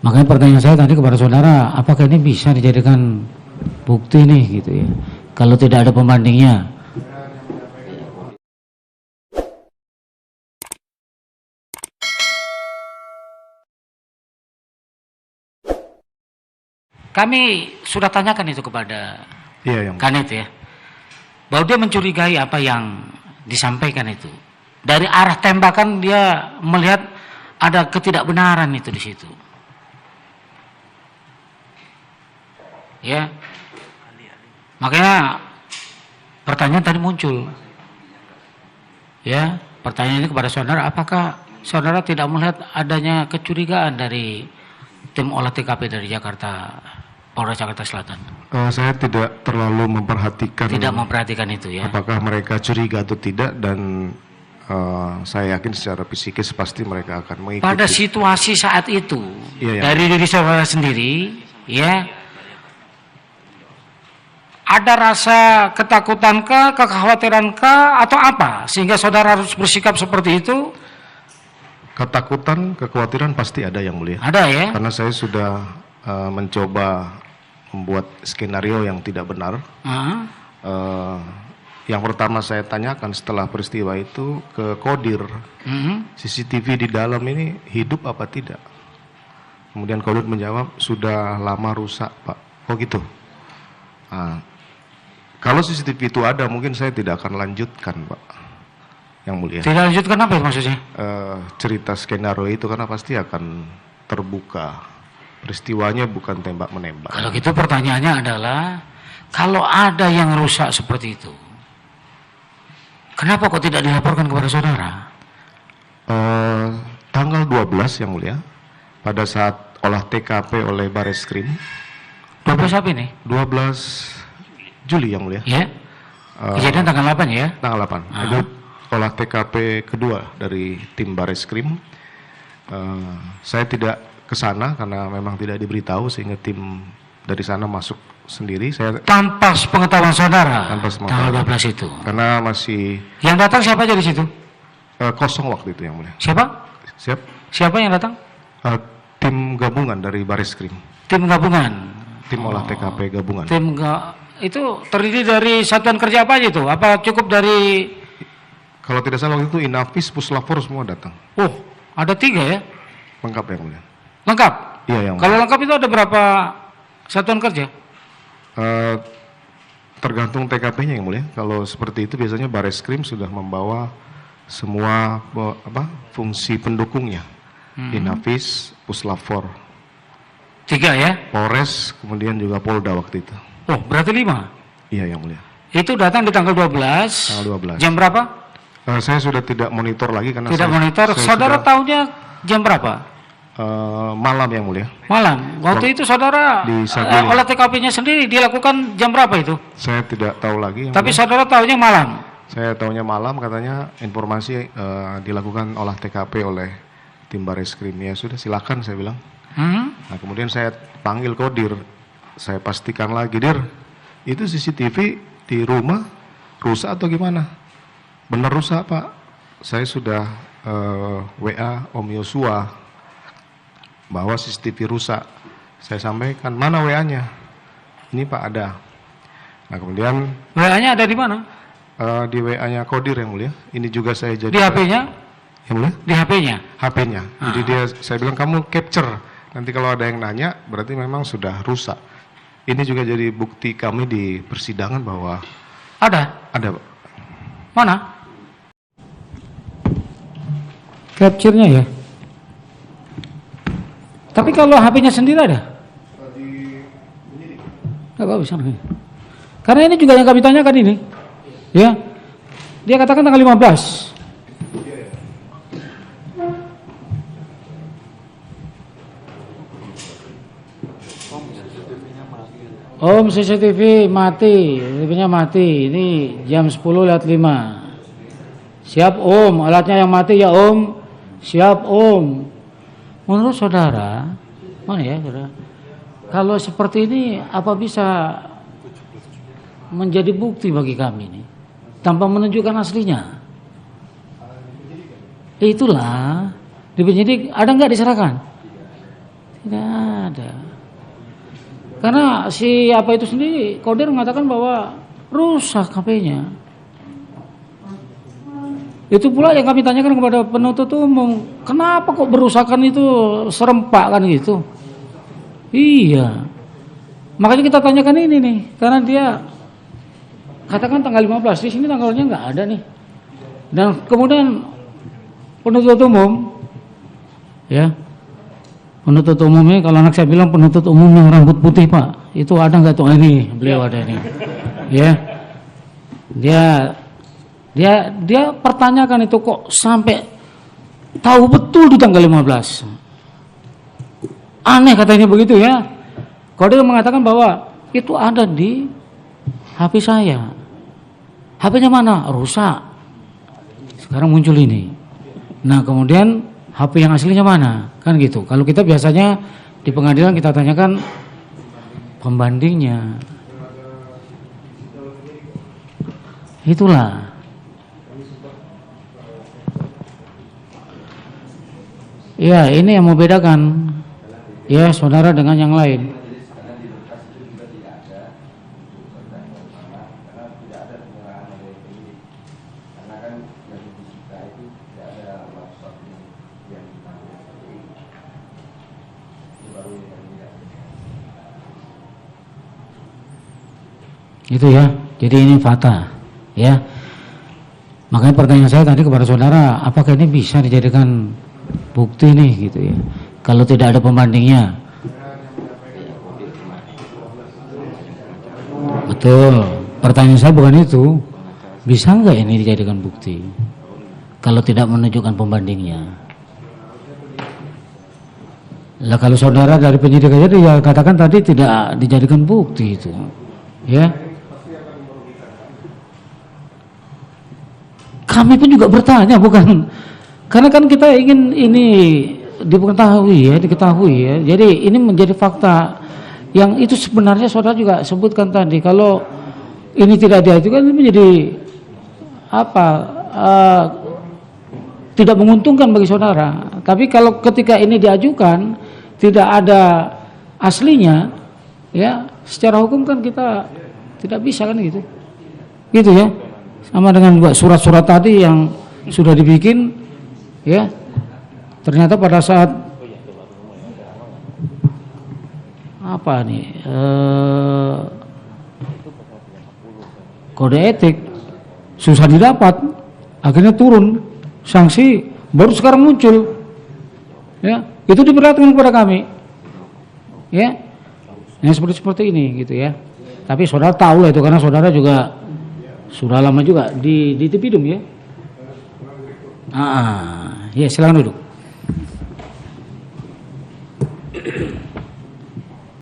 Makanya pertanyaan saya tadi kepada saudara, apakah ini bisa dijadikan bukti nih gitu ya, kalau tidak ada pembandingnya. Kami sudah tanyakan itu kepada Kanet ya, bahwa dia mencurigai apa yang disampaikan itu. Dari arah tembakan dia melihat ada ketidakbenaran itu di situ. Ya, makanya pertanyaan tadi muncul. Ya, pertanyaan ini kepada saudara, apakah saudara tidak melihat adanya kecurigaan dari tim olah TKP dari Jakarta, Polres Jakarta Selatan? Saya tidak terlalu memperhatikan. Tidak memperhatikan itu ya. Apakah mereka curiga atau tidak, dan saya yakin secara psikis pasti mereka akan mengikuti. Pada situasi saat itu, dari diri saudara sendiri, ya, ada rasa ketakutankah, kekhawatirankah, atau apa sehingga saudara harus bersikap seperti itu? Ketakutan, kekhawatiran pasti ada, Yang Mulia. Ada ya? Karena saya sudah mencoba membuat skenario yang tidak benar. Yang pertama saya tanyakan setelah peristiwa itu ke Kodir, CCTV di dalam ini hidup apa tidak? Kemudian Kodir menjawab, sudah lama rusak, Pak. Oh gitu. Kalau CCTV itu ada, mungkin saya tidak akan lanjutkan, Pak, Yang Mulia. Tidak lanjutkan apa maksudnya? Cerita skenario itu karena pasti akan terbuka. Peristiwanya bukan tembak-menembak. Kalau gitu pertanyaannya adalah, kalau ada yang rusak seperti itu, kenapa kok tidak dilaporkan kepada saudara? Tanggal 12, Yang Mulia, pada saat olah TKP oleh Bareskrim. 12 apa ini? 12 Juli, Yang Mulia. Ya. Kejadian tanggal 8 ya? Tanggal 8. Itu olah TKP kedua dari tim Bareskrim. Saya tidak ke sana karena memang tidak diberitahu, sehingga tim dari sana masuk sendiri. Saya tanpa pengetahuan saudara. Tanpa pengetahuan. Tanggal 12 itu. Karena masih. Yang datang siapa aja di situ? Kosong waktu itu, Yang Mulia. Siapa? Siapa yang datang? Tim gabungan dari Bareskrim. Tim gabungan. Tim olah TKP gabungan. Itu terdiri dari satuan kerja apa aja itu? Apa cukup dari? Kalau tidak salah waktu itu Inafis, Puslapor semua datang. Oh, ada 3 ya? Lengkap, Yang Mulia. Lengkap? Iya, Yang Mulia. Kalau lengkap itu ada berapa satuan kerja? Tergantung TKP-nya, Yang Mulia. Kalau seperti itu biasanya Bareskrim sudah membawa semua fungsi pendukungnya. Inafis, Puslapor. 3 ya? Polres, kemudian juga Polda waktu itu. Oh, berarti 5? Iya, Yang Mulia. Itu datang di tanggal 12. Tanggal 12. Jam berapa? Saya sudah tidak monitor lagi karena tidak monitor. Saudara tahunya jam berapa? Malam, Yang Mulia. Malam. Waktu itu saudara olah TKP-nya sendiri dilakukan jam berapa itu? Saya tidak tahu lagi. Tapi saudara tahunya malam? Saya tahunya malam, katanya informasi dilakukan olah TKP oleh tim Bareskrim. Ya sudah, silakan, saya bilang. Nah, kemudian saya panggil Kodir, saya pastikan lagi, Dir, itu CCTV di rumah rusak atau gimana? Benar rusak, Pak. Saya sudah WA Om Yosua bahwa CCTV rusak. Saya sampaikan, mana WA-nya? Ini, Pak, ada. Nah, kemudian WA-nya ada di mana? Di WA-nya Kodir, Yang Mulia. Ini juga saya jadi. Di HP-nya? Yang Mulia? Di HP-nya? HP-nya. Jadi saya bilang, kamu capture. Nanti kalau ada yang nanya, berarti memang sudah rusak. Ini juga jadi bukti kami di persidangan bahwa ada. Ada, Pak. Mana? Capture-nya ya. Tapi kalau HP-nya sendiri ada? Enggak bagus. Karena ini juga yang kami tanyakan ini. Ya. Dia katakan tanggal 15. Om, CCTV mati, CCTV-nya mati. Ini jam 10:05. Siap, Om, alatnya yang mati ya, Om. Siap, Om. Menurut saudara, mana ya, saudara? Kalau seperti ini, apa bisa menjadi bukti bagi kami ini tanpa menunjukkan aslinya? Itulah di penyidik ada nggak diserahkan? Tidak ada. Karena si apa itu sendiri, Kodir mengatakan bahwa rusak HP-nya. Itu pula yang kami tanyakan kepada penuntut umum, kenapa kok berusakan itu serempak kan gitu? Iya. Makanya kita tanyakan ini nih, karena dia katakan tanggal 15, di sini tanggalnya nggak ada nih. Dan kemudian penuntut umum, ya, penuntut umumnya, kalau anak saya bilang penuntut umum yang rambut putih Pak, itu ada nggak tuh? Ini beliau ada ini, ya. Dia pertanyakan itu kok sampai tahu betul di tanggal 15. Aneh katanya begitu ya. Kalau dia mengatakan bahwa itu ada di HP saya. HP-nya mana? Rusak. Sekarang muncul ini. Nah kemudian HP yang aslinya mana? Kan gitu. Kalau kita biasanya di pengadilan kita tanyakan pembandingnya. Itulah. Ya ini yang membedakan ya saudara dengan yang lain. Itu ya, jadi ini fakta ya. Makanya pertanyaan saya tadi kepada saudara, apakah ini bisa dijadikan bukti nih gitu ya, kalau tidak ada pembandingnya? Betul, pertanyaan saya bukan itu, bisa nggak ini dijadikan bukti kalau tidak menunjukkan pembandingnya? Lah kalau saudara dari penyidik aja dia katakan tadi tidak dijadikan bukti itu ya. Kami pun juga bertanya, bukan karena kan kita ingin ini diketahui ya. Jadi ini menjadi fakta yang itu sebenarnya saudara juga sebutkan tadi. Kalau ini tidak diajukan itu menjadi apa? Tidak menguntungkan bagi saudara. Tapi kalau ketika ini diajukan tidak ada aslinya, ya secara hukum kan kita tidak bisa kan gitu, gitu ya. Sama dengan surat-surat tadi yang sudah dibikin, ya ternyata pada saat apa nih kode etik susah didapat, akhirnya turun sanksi, baru sekarang muncul, ya itu diperlihatkan kepada kami, ya yang seperti ini gitu ya. Tapi saudara tahu lah itu karena saudara juga sudah lama juga di Tipidum ya. Ya silakan duduk.